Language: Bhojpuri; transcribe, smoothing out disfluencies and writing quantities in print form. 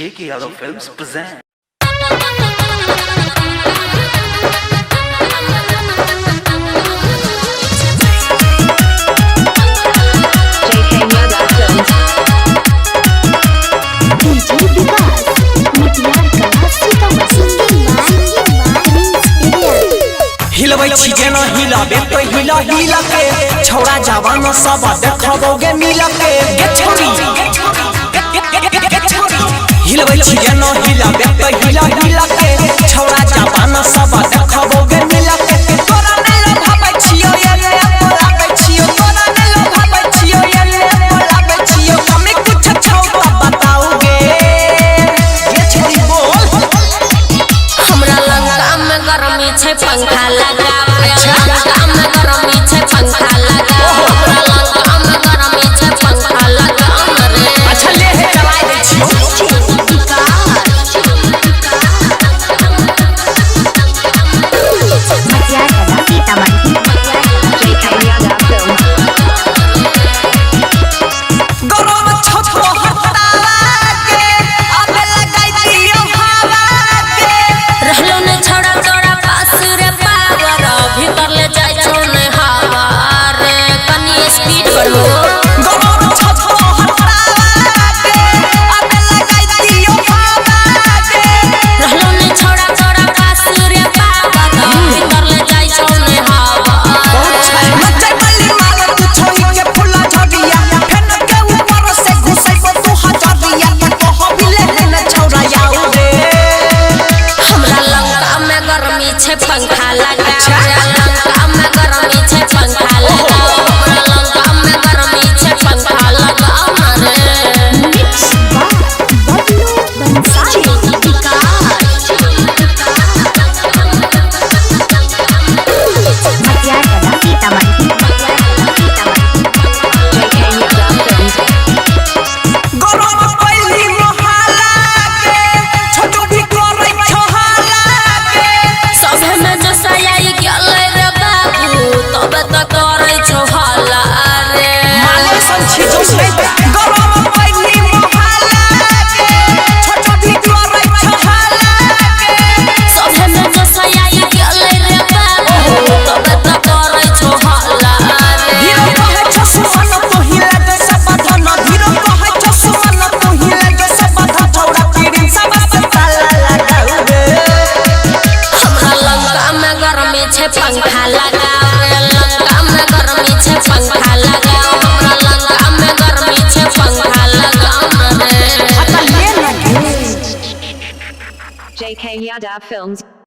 JK Yadav Films present. हिलबै छी जेना हिलाबे तो हिला हिला के छौड़ा जवान सब देखबोगे मिला के हिलबै छी जेना हिलाबे तो हिला हिला के छौड़ा जवान सब देखबोगे मिला के तोरा नै लभाबै छियो एले बोलाबै छियो तोरा नै लभाबै छियो एले बोलाबै छियो हमें कुछ छौड़ा बताओगे ये छोरी बोल हमरा लंका में गरमी छै पंखा लगावे लंका में गरमी छै पंखा लगावे हमरा लंका में गरमी छै पंखा लगावे रे अच्छा ले हे चलाइ दै छियो पंखा लगावे लंका में गरमी छै पंखा लगावे हमरा लंका में गरमी छै पंखा लगावे रे मिक्स बबलू बंसाई पंखा लगावे लंका में गरमी छै पंखा लगावे हमरा लंका में गरमी छै पंखा लगावे रे JK Yadav Films